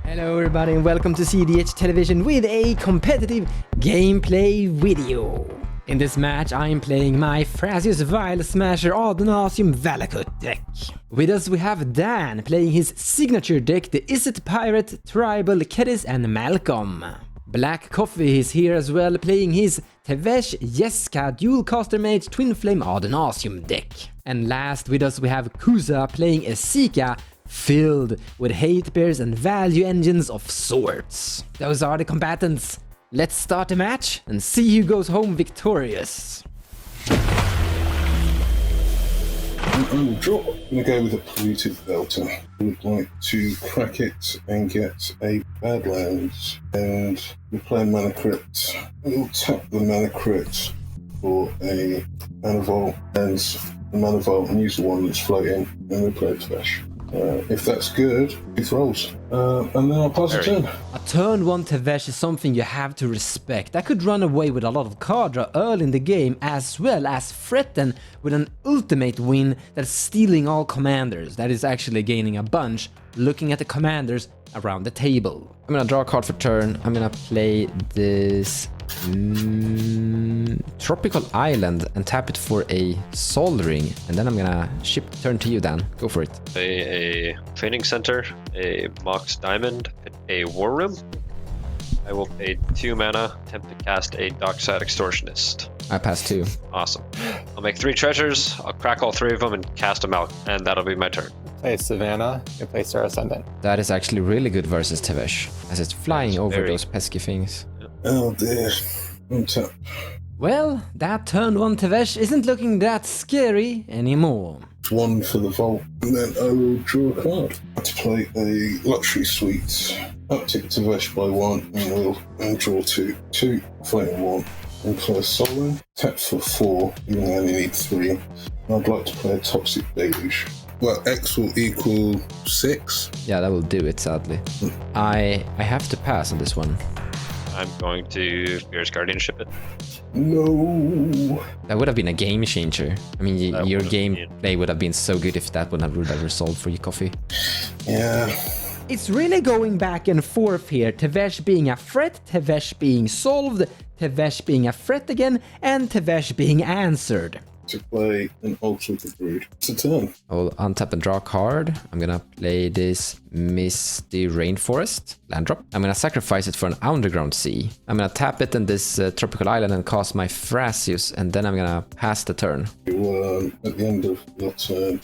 Hello everybody and welcome to cEDH Television with a competitive gameplay video. In this match I am playing my Thrasius Vile Smasher Adonasium Valakut deck. With us we have Dan playing his signature deck, the Izzet Pirate, Tribal, Kediss and Malcom. Black Coffee is here as well, playing his Tevesh Jeska Dual Caster Mage Twin Flame Adonasium deck. And last with us we have Kuza playing Esika, filled with hate bears and value engines of sorts. Those are the combatants. Let's start the match and see who goes home victorious. I'm going to go with a polluted Delta. I would like to crack it and get a Badlands. And we play Mana Crypt. We'll tap the Mana Crypt for a Mana Vault and the Mana Vault and use the one that's floating. And we play Tevesh. If that's good, he throws. And then I'll pass a turn. A turn 1 Tevesh is something you have to respect. I could run away with a lot of card draw early in the game, as well as threaten with an ultimate win that's stealing all commanders. That is actually gaining a bunch, looking at the commanders around the table. I'm gonna draw a card for turn. I'm gonna play this Tropical Island and tap it for a Soul Ring, and then I'm gonna ship turn to you, Dan. Go for it. A training center, a Mox Diamond, a War Room. I will pay 2 mana, attempt to cast a Dockside Extortionist. I pass 2. Awesome. I'll make 3 treasures, I'll crack all 3 of them and cast them out, and that'll be my turn. Play Savannah, you play Star Ascendant. That is actually really good versus Tevesh, as it's flying over those pesky things. Oh dear. I'm tapped. Well, that turn 1 Tevesh isn't looking that scary anymore. One for the vault, and then I will draw a card. To play a luxury suite. Uptick Tevesh by 1, and draw 2. 2, flame 1. And play a Soul. Tap for 4, even though I only need 3. And I'd like to play a Toxic Deluge. Well, X will equal 6. Yeah, that will do it, sadly. I have to pass on this one. I'm going to Fierce Guardianship it. No. That would have been a game changer. I mean, your gameplay would have been so good if that would have resolved for you, Coffee. Yeah. It's really going back and forth here. Tevesh being a threat, Tevesh being solved, Tevesh being a threat again, and Tevesh being answered. To play an Ultra Brood. It's a turn. I'll untap and draw a card. I'm gonna play this Misty Rainforest land drop. I'm gonna sacrifice it for an Underground Sea. I'm gonna tap it in this Tropical Island and cast my Thrasius, and then I'm gonna pass the turn. You, at the end of your turn,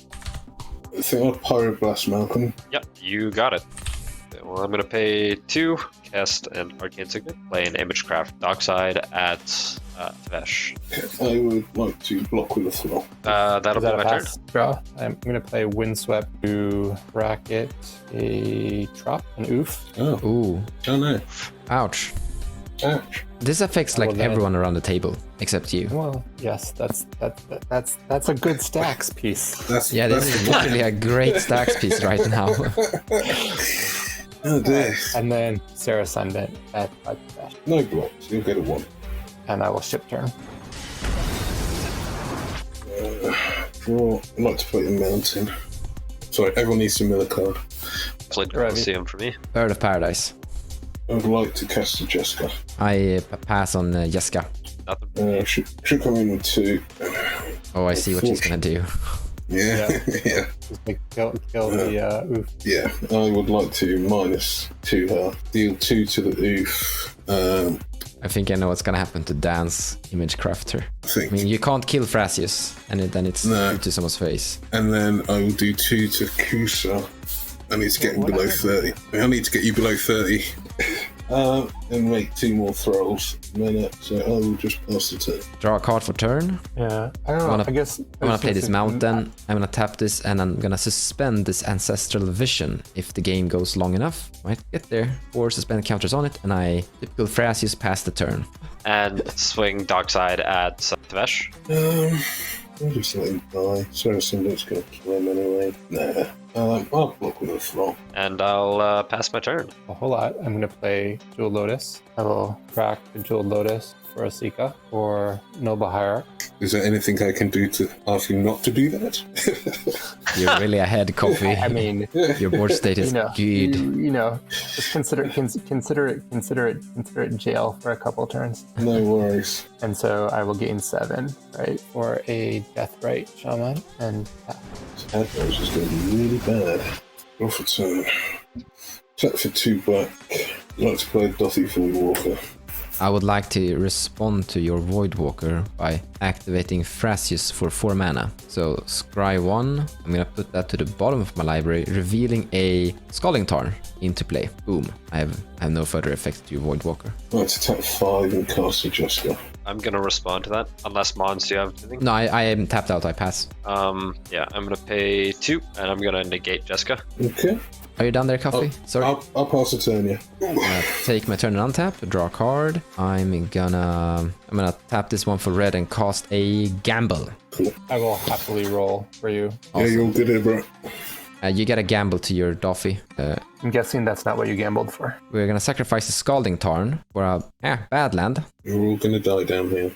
I think I'll Pyroblast Malcom. Yep, you got it. Well, I'm gonna pay 2, cast an Arcane Signet, play an Imagecraft Dockside at Tevesh. I would like to block with a throw. That'll be my turn. Draw. I'm gonna play Windswept to bracket a Trop, an Oof. Oh. Ooh. Oh no. Ouch. Ouch. This affects like everyone around the table, except you. Well, yes, that's a good stacks piece. This is literally a great stacks piece right now. Oh dear. And then Star Ascendant at Tevesh. No blocks, you'll get a 1. And I will ship turn. Draw. I'd like to play a Mountain. Sorry, everyone needs to mill a card. Flint Coliseum for me. Bird of Paradise. I would like to cast a Jeska. I pass on Jeska. Nothing. Should come in with 2. Oh, I see what she's gonna do. Yeah. Yeah. Just like kill the Oof. Yeah, I would like to -2 her. Deal 2 to the Oof. I think I know what's gonna happen to Dan's Image Crafter. I mean, you can't kill Thrasius, and then it's to someone's face. And then I will do 2 to Kusa. I need to get him below 30. I need to get you below 30. And make 2 more throws. So I will just pass the turn. Draw a card for turn. Yeah, I don't know. I guess I'm gonna play this Mountain. I'm gonna tap this, and I'm gonna suspend this Ancestral Vision if the game goes long enough. Might get there. Or suspend counters on it, and I typical Thrasius pass the turn. And swing Dockside at Tevesh. I'll just let him die. Saracen's gonna kill him anyway. Nah. I'll block with a throw. And I'll pass my turn. a whole lot. I'm going to play Jewel Lotus. I will crack the Jewel Lotus for Esika or Noble Hierarch. Is there anything I can do to ask you not to do that? You're really ahead, Coffee. I mean, Your board state is good. you know, just consider it jail for a couple turns. No worries. And so I will gain 7, right, for a Deathrite Shaman and Adverse is going to be really bad. Go for turn. Set for 2 back. I'd like to play Dothy Voidwalker. I would like to respond to your Voidwalker by activating Thrasius for 4 mana. So scry 1, I'm gonna put that to the bottom of my library, revealing a Scalding Tarn into play. Boom. I have no further effects to your Voidwalker. I'd like to tap 5 and cast a Jeska. I'm gonna respond to that, unless Mons, do you have anything? No, I am tapped out, I pass. Yeah, I'm gonna pay 2, and I'm gonna negate Jeska. Okay. Are you down there, Coffee? Sorry. I'll pass a turn, yeah. Take my turn and untap, draw a card. I'm gonna tap this one for red and cast a Gamble. Cool. I will happily roll for you. Yeah, you're all good here, bro. You get a Gamble to your Doffy. I'm guessing that's not what you gambled for. We're gonna sacrifice a Scalding Tarn for a bad land. You're all going to die down here.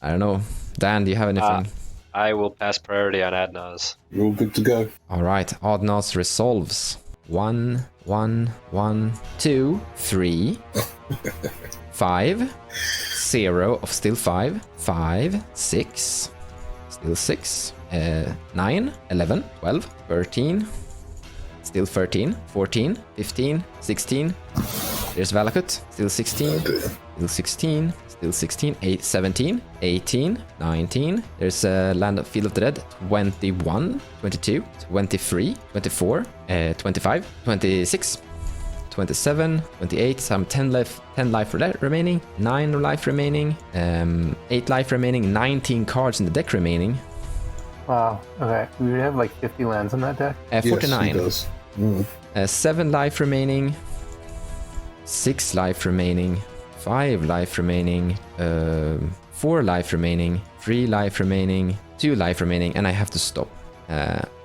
I don't know. Dan, do you have anything? I will pass priority on Adnaz. You're all good to go. Alright, Adnas resolves. 1, 1, 1, 2, 3, 5, 0 of still 5, 5, 6, still 6, 9, 11, 12, 13, still 13, 14, 15, 16. There's Valakut, still 16, still 16, still 16, 8, 17, 18, 19. There's Land of Field of the Dead, 21, 22, 23, 24, 25, 26, 27, 28, some 10 life remaining, 9 life remaining, 8 life remaining, 19 cards in the deck remaining. Wow. Okay. We would have like 50 lands on that deck. 49. Yes, he does. 7 life remaining, 6 life remaining, 5 life remaining, 4 life remaining, 3 life remaining, 2 life remaining, and I have to stop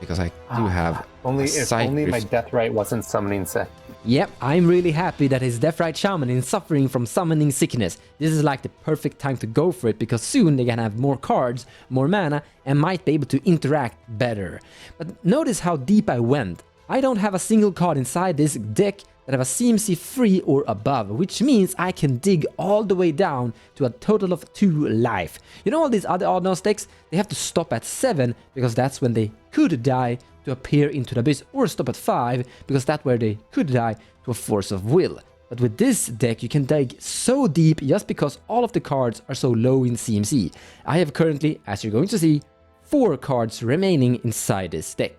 because I do have If only my Deathrite wasn't summoning sick. Yep, I'm really happy that his Deathrite Shaman is suffering from summoning sickness. This is like the perfect time to go for it because soon they're gonna have more cards, more mana, and might be able to interact better. But notice how deep I went. I don't have a single card inside this deck that have a CMC 3 or above, which means I can dig all the way down to a total of 2 life. You know all these other Oddnose decks, they have to stop at 7 because that's when they could die to appear into the abyss, or stop at 5 because that's where they could die to a force of will. But with this deck you can dig so deep just because all of the cards are so low in CMC. I have currently, as you're going to see, 4 cards remaining inside this deck.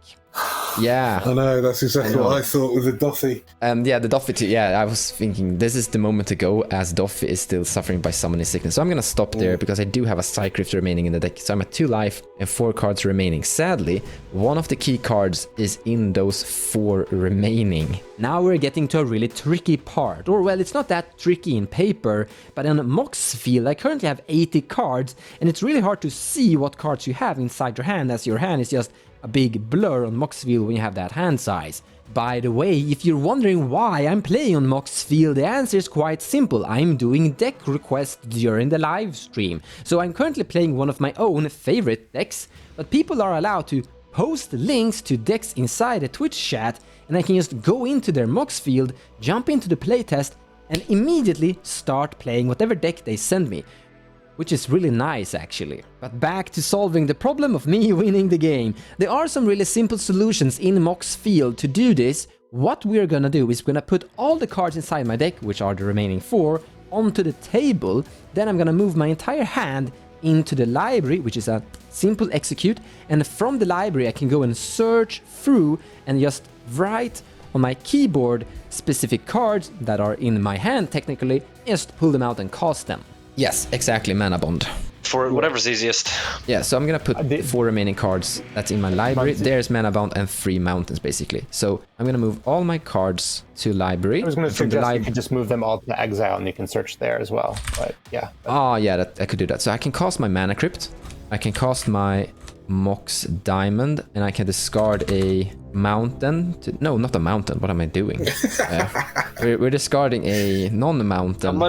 Yeah. I know, that's exactly what I thought with the Dothy. Yeah, the Doffy too. Yeah, I was thinking this is the moment to go as Doffy is still suffering by summoning sickness. So I'm gonna stop there because I do have a Psych Rift remaining in the deck. So I'm at 2 life and 4 cards remaining. Sadly, one of the key cards is in those 4 remaining. Now we're getting to a really tricky part. Or well, it's not that tricky in paper, but in Mox Field I currently have 80 cards and it's really hard to see what cards you have inside your hand as your hand is just a big blur on Moxfield when you have that hand size. By the way, if you're wondering why I'm playing on Moxfield, the answer is quite simple. I'm doing deck requests during the live stream. So I'm currently playing one of my own favorite decks, but people are allowed to post links to decks inside the Twitch chat, and I can just go into their Moxfield, jump into the playtest, and immediately start playing whatever deck they send me. Which is really nice actually. But back to solving the problem of me winning the game. There are some really simple solutions in Mox Field to do this. What we're gonna do is we're gonna put all the cards inside my deck, which are the remaining 4, onto the table. Then I'm gonna move my entire hand into the library, which is a simple execute. And from the library I can go and search through and just write on my keyboard specific cards that are in my hand technically, just pull them out and cast them. Yes, exactly, Mana Bond. For whatever's easiest. Yeah, so I'm gonna put the 4 remaining cards that's in my library. There's Mana Bound and 3 mountains, basically. So I'm gonna move all my cards to library. I was gonna suggest you could just move them all to exile and you can search there as well. But yeah. Oh yeah, I could do that. So I can cast my Mana Crypt. I can cast my Mox Diamond, and I can discard a mountain. No, not a mountain. What am I doing? We're discarding a non-mountain.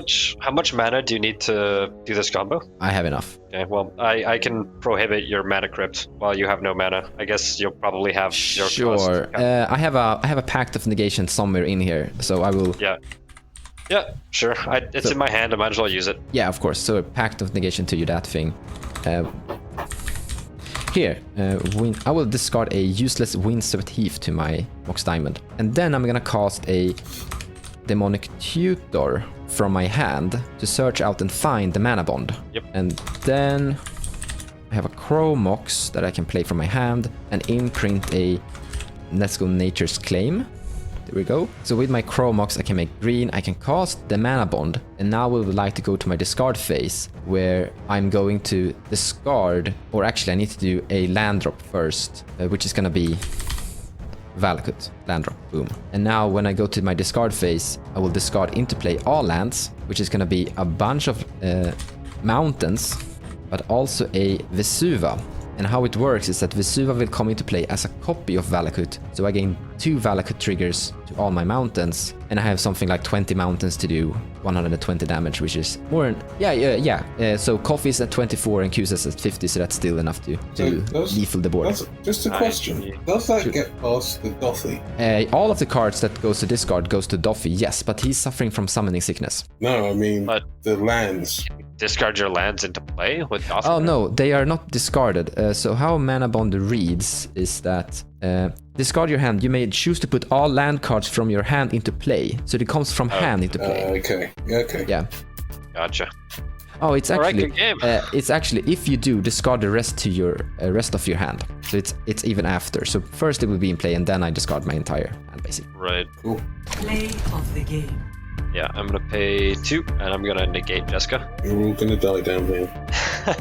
How much mana do you need to do this combo? I have enough. Okay, well, I can prohibit your mana crypt while you have no mana. I guess you'll probably have your Sure. I have a pact of negation somewhere in here, so I will. Yeah. Yeah, sure. It's in my hand. I might as well use it. Yeah, of course. So a pact of negation to you, that thing. Here, I will discard a useless windswept heath to my Mox Diamond. And then I'm gonna cast a demonic tutor from my hand to search out and find the mana bond. Yep. And then I have a Crow Mox that I can play from my hand and imprint a, let's go, Nature's Claim. There we go. So with my Crow Mox I can make green, I can cast the mana bond, and now we would like to go to my discard phase, where I'm going to discard, or actually I need to do a land drop first, which is gonna be Valakut, land drop, boom. And now when I go to my discard phase, I will discard into play all lands, which is gonna be a bunch of mountains, but also a Vesuva. And how it works is that Vesuva will come into play as a copy of Valakut. So I gain 2 Valakut triggers to all my mountains, and I have something like 20 mountains to do 120 damage, which is more than, so Coffee's at 24 and Q's at 50, so that's still enough to lethal the board. Just a question. Does that get past the Dothy? All of the cards that goes to discard goes to Doffy, yes, but he's suffering from summoning sickness. No, I mean the lands. Discard your lands into play with Doffy? Oh no, they are not discarded. So how Mana Bond reads is that discard your hand. You may choose to put all land cards from your hand into play. So it comes from hand into play. Okay. Yeah. Gotcha. Oh, it's actually good game. it's actually, if you do, discard the rest to your rest of your hand. So it's even after. So first it will be in play, and then I discard my entire hand, basically. Right. Cool. Play of the game. Yeah, I'm gonna pay 2, and I'm gonna negate Jeska. You're all gonna die down here.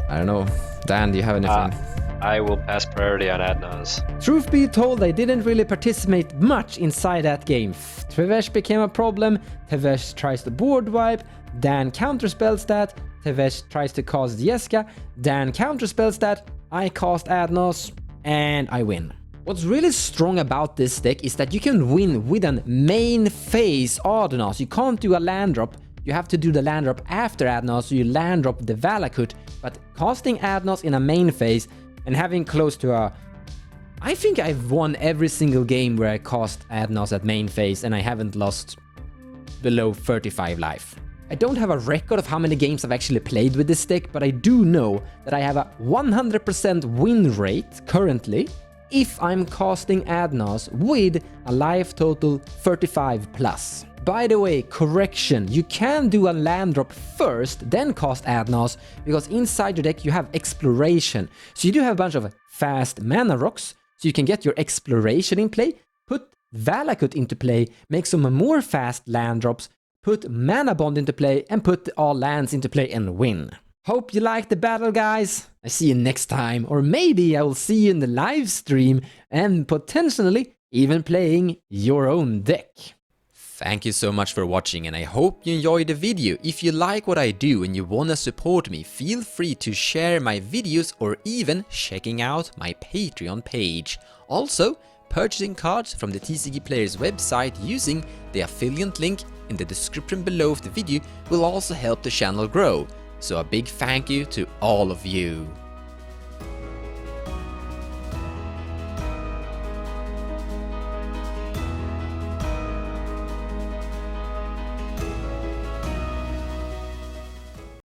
I don't know. Dan, do you have anything? I will pass priority on Adnaz. Truth be told, I didn't really participate much inside that game. Tevesh became a problem, Tevesh tries to board wipe, Dan counterspells that, Tevesh tries to cast Jeska, Dan counterspells that, I cast Adnos, and I win. What's really strong about this deck is that you can win with a main phase Adnos. You can't do a land drop. You have to do the land drop after Adnos, so you land drop the Valakut. But casting Adnos in a main phase and having close to a... I think I've won every single game where I cast Adnos at main phase and I haven't lost below 35 life. I don't have a record of how many games I've actually played with this deck, but I do know that I have a 100% win rate currently if I'm casting Adnos with a life total 35 plus. By the way, correction, you can do a land drop first, then cast Adnos, because inside your deck you have exploration. So you do have a bunch of fast mana rocks, so you can get your exploration in play, put Valakut into play, make some more fast land drops, put Mana Bond into play, and put all lands into play and win. Hope you liked the battle, guys. I see you next time, or maybe I will see you in the live stream and potentially even playing your own deck. Thank you so much for watching, and I hope you enjoyed the video. If you like what I do and you wanna support me, feel free to share my videos or even checking out my Patreon page. Also, purchasing cards from the TCG Players website using the affiliate link in the description below of the video will also help the channel grow. So a big thank you to all of you.